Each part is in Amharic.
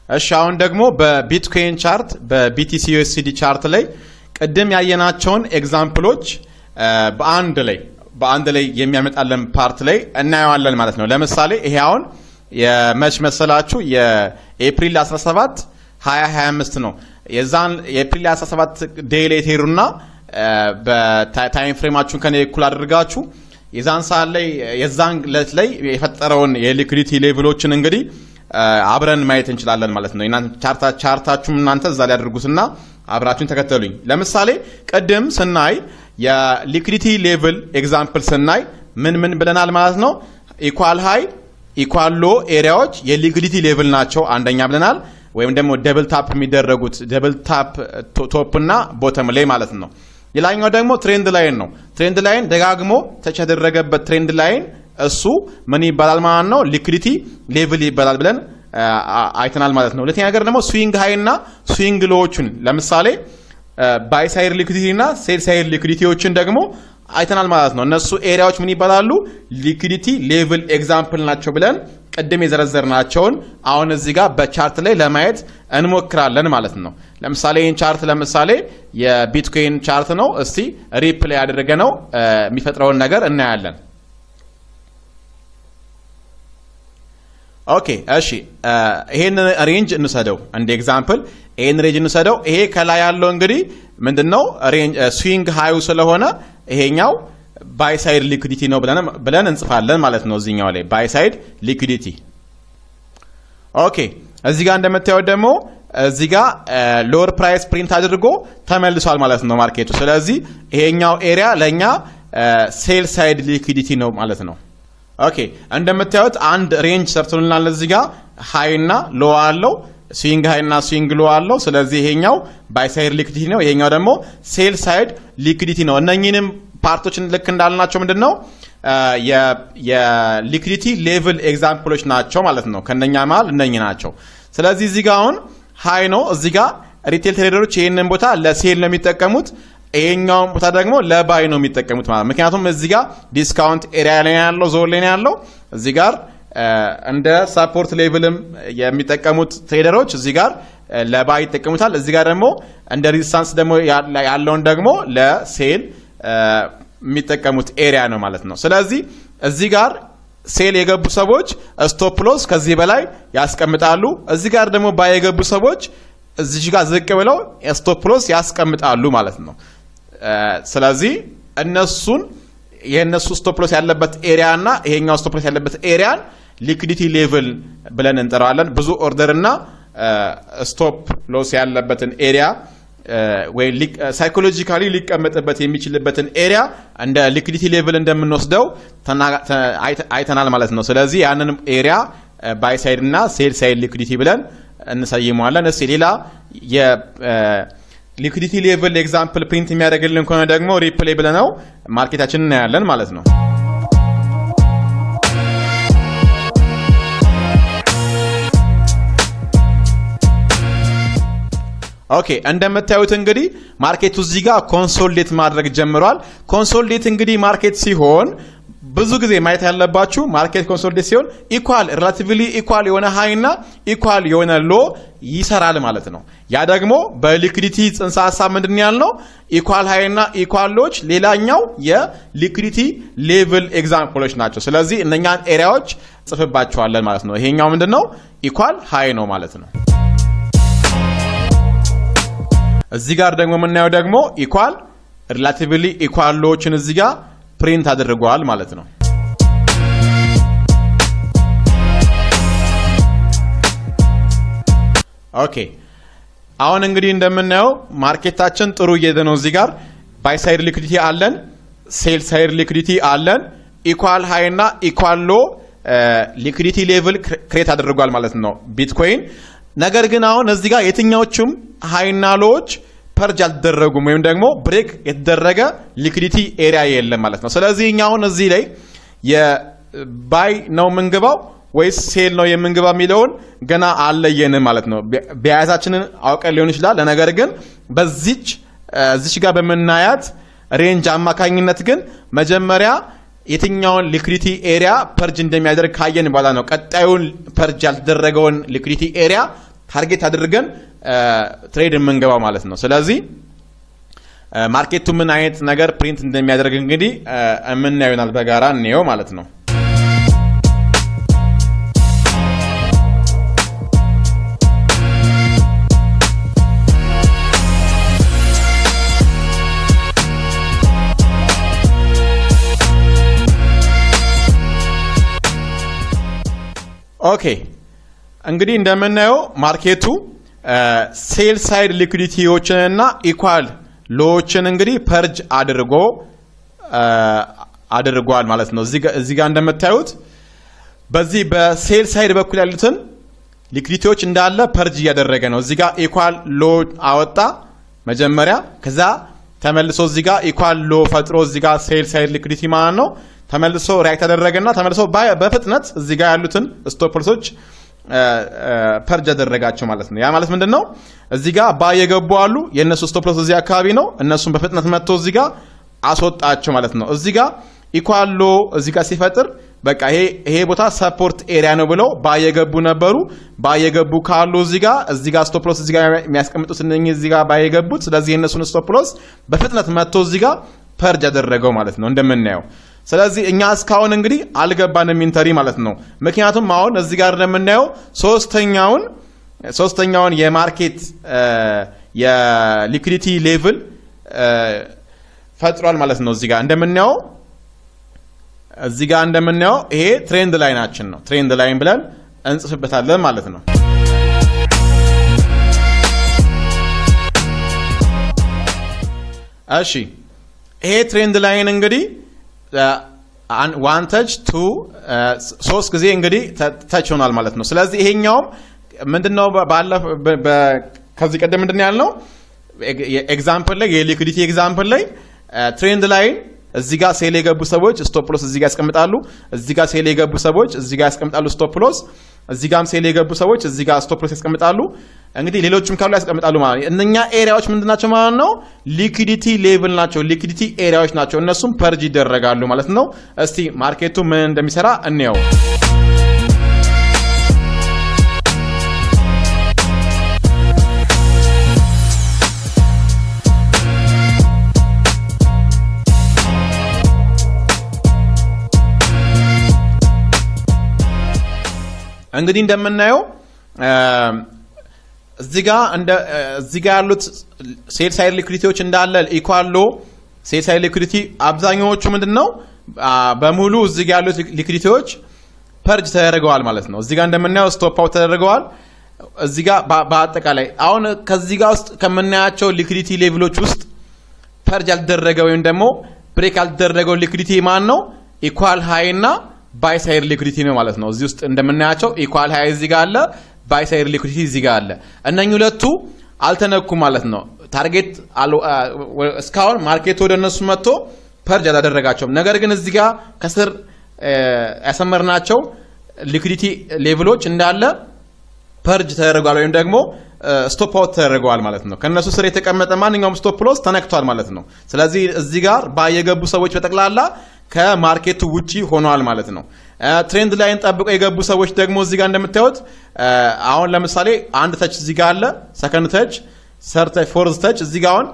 እሺ አሁን ደግሞ በቢትኮይን ቻርት በቢቲሲ ዩኤስዲ ቻርት ላይ ቀደም ያየናቸውን ኤግዛምፕሎች በአንድ ላይ የሚያመጣለን ፓርት ላይ እናየዋለን ማለት ነው። ለምሳሌ ይሄ አሁን የመች መሰላችሁ የኤፕሪል 17 2025 ነው። የዛን የኤፕሪል 17 ዴይ ላይ ሄሩና በታይም ፍሬማችሁን ከኔ እኩል አድርጋችሁ የዛን ሰዓት ላይ የዛን ለት ላይ የፈጠረውን የሊኩዊዲቲ ሌቭሎችን እንግዲህ አብረን ማየት እንችላለን ማለት ነው። እናንተ ቻርታችሁም እናንተ እዛ ላይ አድርጉትና አብራችሁን ተከተሉኝ። ለምሳሌ ቀደም ስናይ የሊኩዊዲቲ ሌቭል ኤግዛምፕል ስናይ ምን ብለናል ማለት ነው? ኢኳል ሃይ ኢኳል ሎ ኤሪያዎች የሊኩዊዲቲ ሌቭል ናቸው አንደኛ ብለናል። ወይም ደግሞ ደብል ታፕ የሚደረጉት ደብል ታፕ ቶፕ እና ቦተም ላይ ማለት ነው። ሌላኛው ደግሞ ትሬንድ ላይን ነው። ትሬንድ ላይን ደጋግሞ ተች ያደረገበት ትሬንድ ላይን እሱ ምን ይባላል ማለት ነው? ሊኩዊዲቲ ሌቭል ይባላል ብለን አይተናል ማለት ነው። ሁለተኛ ነገር ደግሞ ስዊንግ ሃይ እና ስዊንግ ሎዎችን ለምሳሌ ባይ ሳይድ ሊኩዊዲቲ እና ሴል ሳይድ ሊኩዊዲቲዎችን ደግሞ አይተናል ማለት ነው። እነሱ ኤሪያዎች ምን ይባላሉ? ሊኩዊዲቲ ሌቭል ኤግዛምፕል ናቸው ብለን ቀደም የዘረዘርናቸውን አሁን እዚህ ጋር በቻርት ላይ ለማየት እንሞክራለን ማለት ነው። ለምሳሌ ይህን ቻርት ለምሳሌ የቢትኮይን ቻርት ነው። እስቲ ሪፕሌይ ያደረገ ነው የሚፈጥረውን ነገር እናያለን። ኦኬ እሺ ይሄን ሬንጅ እንሰደው እንደ ኤግዛምፕል ይሄን ሬንጅ እንሰደው። ይሄ ከላይ ያለው እንግዲህ ምንድነው ሬንጅ ስዊንግ ሃዩ ስለሆነ ይሄኛው ባይ ሳይድ ሊኩዊዲቲ ነው ብለን እንጽፋለን ማለት ነው። እዚህኛው ላይ ባይ ሳይድ ሊኩዊዲቲ። ኦኬ እዚህ ጋር እንደምታዩት ደግሞ እዚህ ጋር ሎወር ፕራይስ ፕሪንት አድርጎ ተመልሷል ማለት ነው ማርኬቱ። ስለዚህ ይሄኛው ኤሪያ ለኛ ሴል ሳይድ ሊኩዊዲቲ ነው ማለት ነው። ኦኬ እንደምታዩት አንድ ሬንጅ ሰርቶልናል። እዚህ ጋር ሃይ እና ሎ አለው፣ ስዊንግ ሃይ እና ስዊንግ ሎ አለው። ስለዚህ ይሄኛው ባይ ሳይድ ሊኩዊዲቲ ነው፣ ይሄኛው ደግሞ ሴል ሳይድ ሊኩዊዲቲ ነው። እነኚህንም ፓርቶችን ልክ እንዳልናቸው ምንድነው የሊኩዊዲቲ ሌቭል ኤግዛምፕሎች ናቸው ማለት ነው። ከነኛ መሃል እነኚህ ናቸው። ስለዚህ እዚህ ጋር አሁን ሃይ ነው። እዚህ ጋር ሪቴል ትሬደሮች ይሄንን ቦታ ለሴል ነው የሚጠቀሙት፣ ይሄኛውን ቦታ ደግሞ ለባይ ነው የሚጠቀሙት ማለት። ምክንያቱም እዚህ ጋር ዲስካውንት ኤሪያ ላይ ያለው ዞን ላይ ያለው እዚህ ጋር እንደ ሰፖርት ሌቭልም የሚጠቀሙት ትሬደሮች እዚህ ጋር ለባይ ይጠቀሙታል። እዚህ ጋር ደግሞ እንደ ሬዚስታንስ ደግሞ ያለውን ደግሞ ለሴል የሚጠቀሙት ኤሪያ ነው ማለት ነው። ስለዚህ እዚህ ጋር ሴል የገቡ ሰዎች ስቶፕ ሎስ ከዚህ በላይ ያስቀምጣሉ። እዚህ ጋር ደግሞ ባይ የገቡ ሰዎች እዚህ ጋር ዝቅ ብለው ስቶፕ ሎስ ያስቀምጣሉ ማለት ነው። ስለዚህ የእነሱ ስቶፕ ሎስ ያለበት ኤሪያ እና ይሄኛው ስቶፕ ሎስ ያለበት ኤሪያን ሊኩዊዲቲ ሌቭል ብለን እንጠራዋለን። ብዙ ኦርደር እና ስቶፕ ሎስ ያለበትን ኤሪያ ወይ ሳይኮሎጂካሊ ሊቀመጥበት የሚችልበትን ኤሪያ እንደ ሊኩዊዲቲ ሌቭል እንደምንወስደው አይተናል ማለት ነው። ስለዚህ ያንን ኤሪያ ባይ ሳይድ እና ሴል ሳይድ ሊኩዊዲቲ ብለን እንሰይመዋለን። እስኪ ሌላ የሊኩዊዲቲ ሌቭል ኤግዛምፕል ፕሪንት የሚያደርግልን ከሆነ ደግሞ ሪፕሌይ ብለነው ማርኬታችንን እናያለን ማለት ነው። ኦኬ እንደምታዩት እንግዲህ ማርኬቱ እዚህ ጋር ኮንሶሊዴት ማድረግ ጀምሯል። ኮንሶሊዴት እንግዲህ ማርኬት ሲሆን ብዙ ጊዜ ማየት ያለባችሁ ማርኬት ኮንሶሊዴት ሲሆን ኢኳል ሪላቲቭሊ ኢኳል የሆነ ሃይ እና ኢኳል የሆነ ሎ ይሰራል ማለት ነው። ያ ደግሞ በሊኩዊዲቲ ጽንሰ ሐሳብ ምንድን ያልነው ኢኳል ሃይ እና ኢኳል ሎች ሌላኛው የሊኩዊዲቲ ሌቭል ኤግዛምፕሎች ናቸው። ስለዚህ እነኛን ኤሪያዎች ጽፍባቸዋለን ማለት ነው። ይሄኛው ምንድነው ኢኳል ሃይ ነው ማለት ነው። እዚህ ጋር ደግሞ የምናየው ደግሞ ኢኳል ሪላቲቭሊ ኢኳል ሎዎችን እዚህ ጋር ፕሪንት አድርገዋል ማለት ነው። ኦኬ አሁን እንግዲህ እንደምናየው ማርኬታችን ጥሩ እየሄደ ነው። እዚህ ጋር ባይ ሳይድ ሊኩዊዲቲ አለን፣ ሴል ሳይድ ሊኩዊዲቲ አለን፣ ኢኳል ሃይ እና ኢኳል ሎ ሊኩዊዲቲ ሌቭል ክሬት አድርጓል ማለት ነው ቢትኮይን። ነገር ግን አሁን እዚህ ጋር የትኛዎቹም ሃይና ሎዎች ፐርጅ አልተደረጉም ወይም ደግሞ ብሬክ የተደረገ ሊኩዊዲቲ ኤሪያ የለም ማለት ነው። ስለዚህ እኛ አሁን እዚህ ላይ የባይ ነው የምንገባው ወይስ ሴል ነው የምንገባው የሚለውን ገና አለየንም ማለት ነው። ቢያያዛችንን አውቀን ሊሆን ይችላል። ነገር ግን እዚች ጋር በመናያት ሬንጅ አማካኝነት ግን መጀመሪያ የትኛውን ሊኩዊዲቲ ኤሪያ ፐርጅ እንደሚያደርግ ካየን በኋላ ነው ቀጣዩን ፐርጅ ያልተደረገውን ሊኩዊዲቲ ኤሪያ ታርጌት አድርገን ትሬድ የምንገባው ማለት ነው። ስለዚህ ማርኬቱ ምን አይነት ነገር ፕሪንት እንደሚያደርግ እንግዲህ የምናየው ይሆናል በጋራ እንየው ማለት ነው። ኦኬ እንግዲህ እንደምናየው ማርኬቱ ሴል ሳይድ ሊኩዊዲቲዎችንና ኢኳል ሎዎችን እንግዲህ ፐርጅ አድርጓል ማለት ነው። እዚህ ጋር እንደምታዩት በዚህ በሴል ሳይድ በኩል ያሉትን ሊኩዊዲቲዎች እንዳለ ፐርጅ እያደረገ ነው። እዚህ ጋር ኢኳል ሎ አወጣ መጀመሪያ፣ ከዛ ተመልሶ እዚህ ጋር ኢኳል ሎ ፈጥሮ እዚህ ጋር ሴል ሳይድ ሊኩዊዲቲ ማለት ነው ተመልሶ ሪያክት አደረገና ተመልሶ በፍጥነት እዚህ ጋር ያሉትን ስቶፕ ሎሶች ፐርጅ አደረጋቸው ማለት ነው። ያ ማለት ምንድነው? እዚህ ጋር ባይ የገቡ አሉ፣ የነሱ ስቶፕ ሎስ እዚህ አካባቢ ነው። እነሱን በፍጥነት መጥቶ እዚህ ጋር አስወጣቸው ማለት ነው። እዚህ ጋር ኢኳል ሎ እዚህ ጋር ሲፈጥር በቃ ይሄ ቦታ ሰፖርት ኤሪያ ነው ብለው ባይ የገቡ ነበሩ። ባይ የገቡ ካሉ እዚህ ጋር ስቶፕ ሎስ እዚህ ጋር የሚያስቀምጡት እነኚህ እዚህ ጋር ባይ የገቡት፣ ስለዚህ የነሱን ስቶፕ ሎስ በፍጥነት መጥቶ እዚህ ጋር ፐርጅ አደረገው ማለት ነው እንደምናየው። ስለዚህ እኛ እስካሁን እንግዲህ አልገባንም ኢንተሪ ማለት ነው። ምክንያቱም አሁን እዚህ ጋር እንደምናየው ሶስተኛውን የማርኬት የሊኩዊዲቲ ሌቭል ፈጥሯል ማለት ነው። እዚህ ጋር እንደምናየው ይሄ ትሬንድ ላይናችን ነው። ትሬንድ ላይን ብለን እንጽፍበታለን ማለት ነው። እሺ ይሄ ትሬንድ ላይን እንግዲህ ዋን ተች ቱ 3 ጊዜ እንግዲህ ተች ሆኗል ማለት ነው። ስለዚህ ይሄኛውም ምንድነው ከዚህ ቀደም ምንድነው ያልነው ኤግዛምፕል ላይ የሊኩዊዲቲ ኤግዛምፕል ላይ ትሬንድ ላይን እዚህ ጋር ሴል የገቡ ሰዎች ስቶፕ ሎስ እዚህ ጋር ያስቀምጣሉ፣ እዚህ ጋር ሴል የገቡ ሰዎች እዚህ ጋር ያስቀምጣሉ ስቶፕ ሎስ፣ እዚህ ጋርም ሴል የገቡ ሰዎች እዚህ ጋር ስቶፕ ሎስ ያስቀምጣሉ። እንግዲህ ሌሎችም ካሉ ያስቀምጣሉ ማለት ነው። እነኛ ኤሪያዎች ምንድናቸው ማለት ነው? ሊኩዊዲቲ ሌቭል ናቸው፣ ሊኩዊዲቲ ኤሪያዎች ናቸው። እነሱም ፐርጅ ይደረጋሉ ማለት ነው። እስቲ ማርኬቱ ምን እንደሚሰራ እንየው። እንግዲህ እንደምናየው እዚህ ጋር ያሉት ሴል ሳይድ ሊኩዊዲቲዎች እንዳለ ኢኳል ሎ ሴል ሳይድ ሊኩዊዲቲ አብዛኛዎቹ ምንድነው በሙሉ እዚህ ጋር ያሉት ሊኩዊዲቲዎች ፐርጅ ተደርገዋል ማለት ነው። እዚህ ጋር እንደምናየው ስቶፕ አውት ተደርገዋል። እዚህ ጋር በአጠቃላይ አሁን ከዚህ ጋር ውስጥ ከምናያቸው ሊኩዊዲቲ ሌቭሎች ውስጥ ፐርጅ ያልተደረገ ወይም ደግሞ ብሬክ ያልተደረገው ሊኩዊዲቲ ማን ነው? ኢኳል ሃይ እና ባይ ሳይድ ሊኩዊዲቲ ነው ማለት ነው። እዚህ ውስጥ እንደምናያቸው ኢኳል ሃይ እዚህ ጋር አለ፣ ባይ ሳይድ ሊኩዊዲቲ እዚህ ጋር አለ። እነኚህ ሁለቱ አልተነኩም ማለት ነው። ታርጌት እስካሁን ማርኬት ወደ እነሱ መጥቶ ፐርጅ አላደረጋቸውም። ነገር ግን እዚህ ጋር ከስር ያሰመርናቸው ሊኩዊዲቲ ሌቭሎች እንዳለ ፐርጅ ተደርጓል ወይም ደግሞ ስቶፕ አውት ተደርገዋል ማለት ነው። ከነሱ ስር የተቀመጠ ማንኛውም ስቶፕ ሎስ ተነክቷል ማለት ነው። ስለዚህ እዚህ ጋር ባይ የገቡ ሰዎች በጠቅላላ ከማርኬቱ ውጪ ሆኗል ማለት ነው። ትሬንድ ላይን ጠብቀው የገቡ ሰዎች ደግሞ እዚህ ጋር እንደምታዩት አሁን ለምሳሌ አንድ ተች እዚህ ጋር አለ፣ ሰከንድ ተች፣ ሰርድ ተች፣ ፎርዝ ተች እዚህ ጋር አሁን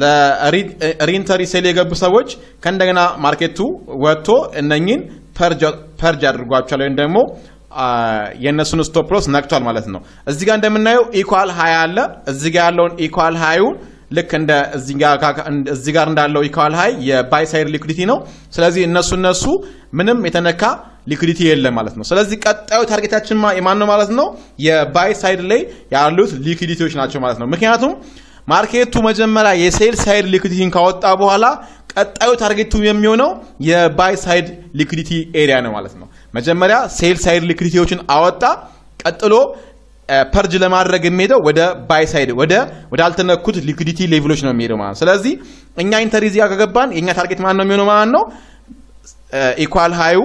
ለሪኢንተሪ ሴል የገቡ ሰዎች ከእንደገና ማርኬቱ ወጥቶ እነኚህን ፐርጅ አድርጓቸዋል ወይም ደግሞ የነሱን ስቶፕ ሎስ ነክቷል ማለት ነው። እዚህ ጋር እንደምናየው ኢኳል ሃይ አለ። እዚህ ጋር ያለውን ኢኳል ሃዩን ልክ እንደ እዚህ ጋር እንዳለው ኢኳል ሃይ የባይ ሳይድ ሊኩዊዲቲ ነው። ስለዚህ እነሱ ምንም የተነካ ሊኩዊዲቲ የለም ማለት ነው። ስለዚህ ቀጣዩ ታርጌታችን የማን ነው ማለት ነው? የባይ ሳይድ ላይ ያሉት ሊኩዊዲቲዎች ናቸው ማለት ነው። ምክንያቱም ማርኬቱ መጀመሪያ የሴል ሳይድ ሊኩዊዲቲን ካወጣ በኋላ ቀጣዩ ታርጌቱ የሚሆነው የባይ ሳይድ ሊኩዊዲቲ ኤሪያ ነው ማለት ነው። መጀመሪያ ሴል ሳይድ ሊኩዊዲቲዎችን አወጣ፣ ቀጥሎ ፐርጅ ለማድረግ የሚሄደው ወደ ባይ ሳይድ ወደ አልተነኩት ሊኩዊዲቲ ሌቭሎች ነው የሚሄደው ማለት ነው። ስለዚህ እኛ ኢንተሪ እዚህ ከገባን የኛ ታርጌት ማን ነው የሚሆነው ማለት ነው? ኢኳል ሃዩ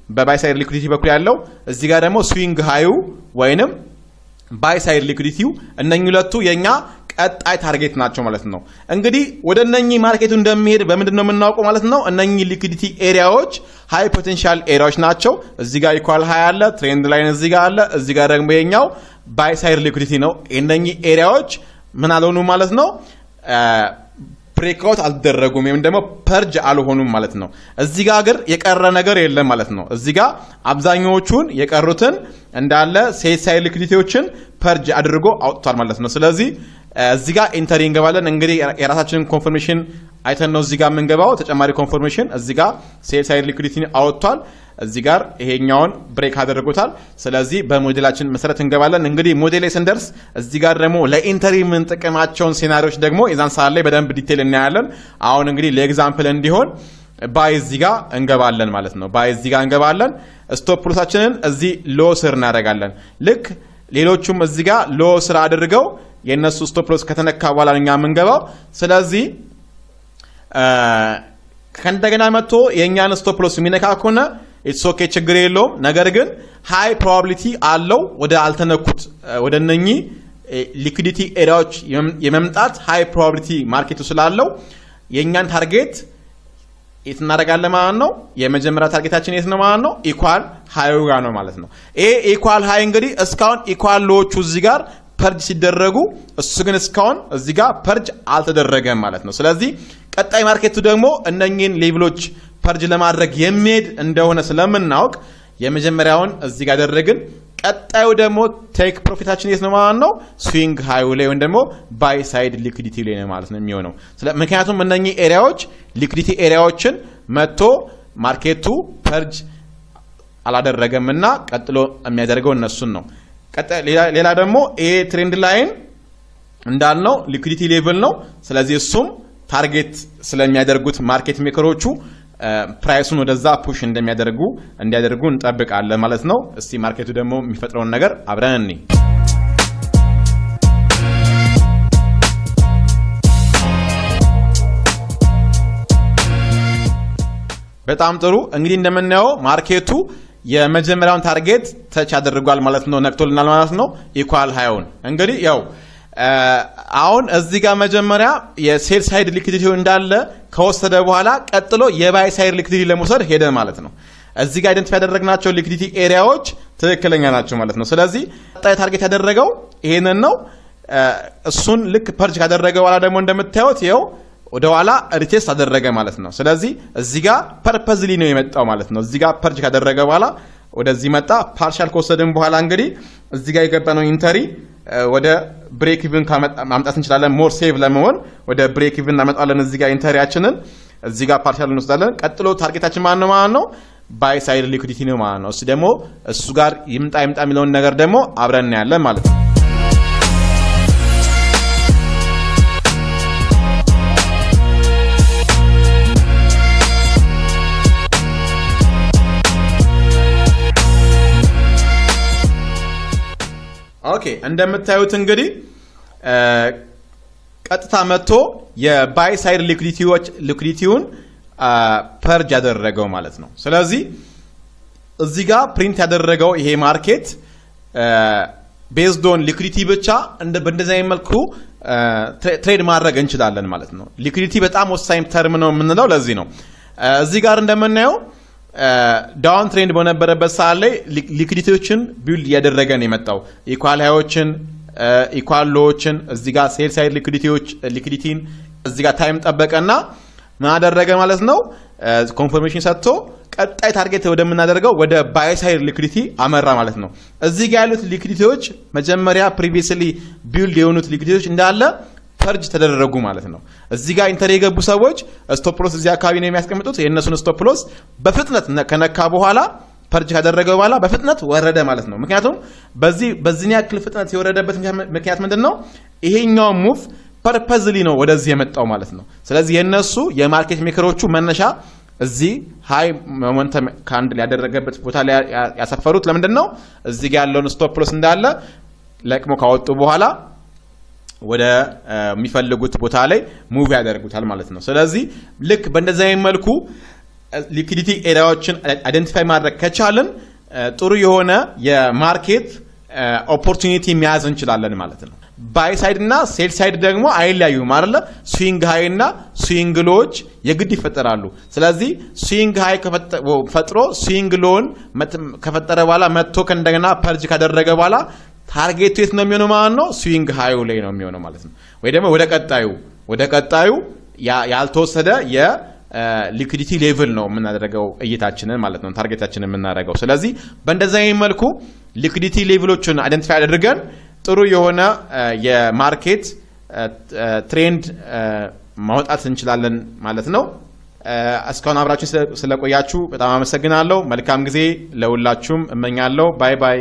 በባይ ሳይድ ሊኩዊዲቲ በኩል ያለው፣ እዚህ ጋር ደግሞ ስዊንግ ሃዩ ወይንም ባይ ሳይድ ሊኩዊዲቲው፣ እነኚህ ሁለቱ የኛ ቀጣይ ታርጌት ናቸው ማለት ነው። እንግዲህ ወደ እነኚህ ማርኬቱ እንደሚሄድ በምንድን ነው የምናውቀው ማለት ነው? እነኚህ ሊኩዊዲቲ ኤሪያዎች ሃይ ፖቴንሻል ኤሪያዎች ናቸው። እዚህ ጋር ኢኳል ሃይ አለ፣ ትሬንድ ላይን እዚህ ጋር አለ፣ እዚህ ጋር ደግሞ የኛው ባይ ሳይድ ሊኩዲቲ ነው። እነኚህ ኤሪያዎች ምን አልሆኑ ማለት ነው ብሬክአውት አልተደረጉም ወይም ደግሞ ፐርጅ አልሆኑም ማለት ነው። እዚህ ጋር ግን የቀረ ነገር የለም ማለት ነው። እዚህ ጋር አብዛኛዎቹን የቀሩትን እንዳለ ሴል ሳይድ ሊኩዲቲዎችን ፐርጅ አድርጎ አውጥቷል ማለት ነው። ስለዚህ እዚህ ጋር ኢንተሪ እንገባለን። እንግዲህ የራሳችንን ኮንፈርሜሽን አይተን ነው እዚህ ጋር የምንገባው። ተጨማሪ ኮንፈርሜሽን እዚህ ጋር ሴል ሳይድ ሊኩዲቲ አውጥቷል። እዚህ ጋር ይሄኛውን ብሬክ አድርጎታል። ስለዚህ በሞዴላችን መሰረት እንገባለን። እንግዲህ ሞዴል ላይ ስንደርስ እዚህ ጋር ደግሞ ለኢንተሪ የምንጠቀማቸውን ሴናሪዎች ደግሞ የዛን ሰዓት ላይ በደንብ ዲቴል እናያለን። አሁን እንግዲህ ለኤግዛምፕል እንዲሆን ባይ እዚህ ጋር እንገባለን ማለት ነው። ባይ እዚህ ጋር እንገባለን። ስቶፕ ሎሳችንን እዚህ ሎ ስር እናደርጋለን። ልክ ሌሎቹም እዚህ ጋር ሎ ስር አድርገው የነሱ ስቶፕ ሎስ ከተነካ በኋላ እኛ የምንገባው። ስለዚህ ከእንደገና መጥቶ የእኛን ስቶፕ ሎስ የሚነካ ከሆነ ኢትስ ኦኬ ችግር የለውም። ነገር ግን ሃይ ፕሮባቢሊቲ አለው ወደ አልተነኩት ወደ እነኚህ ሊኩዲቲ ኤሪያዎች የመምጣት ሃይ ፕሮባቢሊቲ ማርኬቱ ስላለው የእኛን ታርጌት የት እናደርጋለን ማለት ነው። የመጀመሪያ ታርጌታችን የት ነው ማለት ነው? ኢኳል ሃዩ ጋር ነው ማለት ነው። ይሄ ኢኳል ሃይ እንግዲህ እስካሁን ኢኳል ሎዎቹ እዚህ ጋር ፐርጅ ሲደረጉ እሱ ግን እስካሁን እዚህ ጋር ፐርጅ አልተደረገም ማለት ነው። ስለዚህ ቀጣይ ማርኬቱ ደግሞ እነኚህን ሌቭሎች ፐርጅ ለማድረግ የሚሄድ እንደሆነ ስለምናውቅ የመጀመሪያውን እዚህ ጋር አደረግን። ቀጣዩ ደግሞ ቴክ ፕሮፊታችን የት ነው ማለት ነው? ስዊንግ ሃዩ ላይ ወይም ደግሞ ባይ ሳይድ ሊኩዲቲ ላይ ነው ማለት ነው የሚሆነው። ምክንያቱም እነኚህ ኤሪያዎች ሊኩዲቲ ኤሪያዎችን መጥቶ ማርኬቱ ፐርጅ አላደረገም እና ቀጥሎ የሚያደርገው እነሱን ነው። ሌላ ደግሞ ይሄ ትሬንድ ላይን እንዳልነው ሊኩዲቲ ሌቭል ነው። ስለዚህ እሱም ታርጌት ስለሚያደርጉት ማርኬት ሜከሮቹ ፕራይሱን ወደዛ ፑሽ እንዲያደርጉ እንጠብቃለን ማለት ነው። እስቲ ማርኬቱ ደግሞ የሚፈጥረውን ነገር አብረን እንይ። በጣም ጥሩ። እንግዲህ እንደምናየው ማርኬቱ የመጀመሪያውን ታርጌት ተች አድርጓል ማለት ነው። ነክቶልናል ማለት ነው። ኢኳል ሃዩን እንግዲህ ያው አሁን እዚህ ጋር መጀመሪያ የሴል ሳይድ ሊኩዲቲ እንዳለ ከወሰደ በኋላ ቀጥሎ የባይ ሳይድ ሊኩዲቲ ለመውሰድ ሄደ ማለት ነው። እዚህ ጋር አይደንቲፋይ ያደረግናቸው ሊኩዲቲ ኤሪያዎች ትክክለኛ ናቸው ማለት ነው። ስለዚህ ቀጣይ ታርጌት ያደረገው ይሄንን ነው። እሱን ልክ ፐርጅ ካደረገ በኋላ ደግሞ እንደምታዩት ይኸው ወደ ኋላ ሪቴስት አደረገ ማለት ነው። ስለዚህ እዚህ ጋር ፐርፐዝሊ ነው የመጣው ማለት ነው። እዚህ ጋር ፐርጅ ካደረገ በኋላ ወደዚህ መጣ። ፓርሻል ከወሰድን በኋላ እንግዲህ እዚህ ጋር የገባነው ኢንተሪ ወደ ብሬክ ኢቭን ማምጣት እንችላለን። ሞር ሴቭ ለመሆን ወደ ብሬክ ኢቭን እናመጣለን። እዚህ ጋር ኢንተሪያችንን እዚህ ጋር ፓርሻል እንወስዳለን። ቀጥሎ ታርጌታችን ማን ነው ማለት ነው? ባይ ሳይድ ሊኩዲቲ ነው ማለት ነው። እሱ ደግሞ እሱ ጋር ይምጣ የሚለውን ነገር ደግሞ አብረን እናያለን ማለት ነው። ኦኬ እንደምታዩት እንግዲህ ቀጥታ መጥቶ የባይ ሳይድ ሊኩዲቲውን ፐርጅ ያደረገው ማለት ነው። ስለዚህ እዚህ ጋር ፕሪንት ያደረገው ይሄ ማርኬት ቤዝድ ኦን ሊኩዲቲ ብቻ በእንደዚህ አይነት መልኩ ትሬድ ማድረግ እንችላለን ማለት ነው። ሊኩዲቲ በጣም ወሳኝ ተርም ነው የምንለው ለዚህ ነው። እዚህ ጋር እንደምናየው ዳውን ትሬንድ በነበረበት ሰዓት ላይ ሊኩዲቲዎችን ቢልድ እያደረገ ነው የመጣው። ኢኳል ሃዮችን ኢኳል ሎዎችን እዚህ ጋር ሴል ሳይድ ሊኩዲቲን እዚህ ጋር ታይም ጠበቀና ምን አደረገ ማለት ነው? ኮንፈርሜሽን ሰጥቶ ቀጣይ ታርጌት ወደምናደርገው ወደ ባይ ሳይድ ሊኩዲቲ አመራ ማለት ነው። እዚህ ጋር ያሉት ሊኩዲቲዎች መጀመሪያ ፕሪቪየስሊ ቢልድ የሆኑት ሊኩዲቲዎች እንዳለ ፐርጅ ተደረጉ ማለት ነው። እዚህ ጋር ኢንተር የገቡ ሰዎች ስቶፕ ሎስ እዚህ አካባቢ ነው የሚያስቀምጡት። የእነሱን ስቶፕ ሎስ በፍጥነት ከነካ በኋላ ፐርጅ ካደረገ በኋላ በፍጥነት ወረደ ማለት ነው። ምክንያቱም በዚህ ያክል ፍጥነት የወረደበት ምክንያት ምንድን ነው? ይሄኛው ሙቭ ፐርፐዝሊ ነው ወደዚህ የመጣው ማለት ነው። ስለዚህ የእነሱ የማርኬት ሜከሮቹ መነሻ እዚህ ሃይ ሞመንተም ካንድል ያደረገበት ቦታ ላይ ያሰፈሩት ለምንድን ነው? እዚህ ጋር ያለውን ስቶፕ ሎስ እንዳለ ለቅሞ ካወጡ በኋላ ወደ የሚፈልጉት ቦታ ላይ ሙቭ ያደርጉታል ማለት ነው። ስለዚህ ልክ በእንደዚህ አይነት መልኩ ሊኩዲቲ ኤሪያዎችን አይደንቲፋይ ማድረግ ከቻልን ጥሩ የሆነ የማርኬት ኦፖርቹኒቲ መያዝ እንችላለን ማለት ነው። ባይ ሳይድ እና ሴል ሳይድ ደግሞ አይለያዩም አይደለ? ስዊንግ ሃይ እና ስዊንግ ሎዎች የግድ ይፈጠራሉ። ስለዚህ ስዊንግ ሃይ ፈጥሮ ስዊንግ ሎን ከፈጠረ በኋላ መጥቶ ከእንደገና ፐርጅ ካደረገ በኋላ ታርጌቱ የት ነው የሚሆነው ማለት ነው? ስዊንግ ሃዩ ላይ ነው የሚሆነው ማለት ነው። ወይ ደግሞ ወደ ቀጣዩ ያልተወሰደ የሊኩዲቲ ሌቭል ነው የምናደርገው እይታችንን ማለት ነው፣ ታርጌታችንን የምናደርገው። ስለዚህ በእንደዛ መልኩ ሊኩዲቲ ሌቭሎችን አይደንቲፋይ አድርገን ጥሩ የሆነ የማርኬት ትሬንድ ማውጣት እንችላለን ማለት ነው። እስካሁን አብራችሁ ስለቆያችሁ በጣም አመሰግናለሁ። መልካም ጊዜ ለሁላችሁም እመኛለሁ። ባይ ባይ።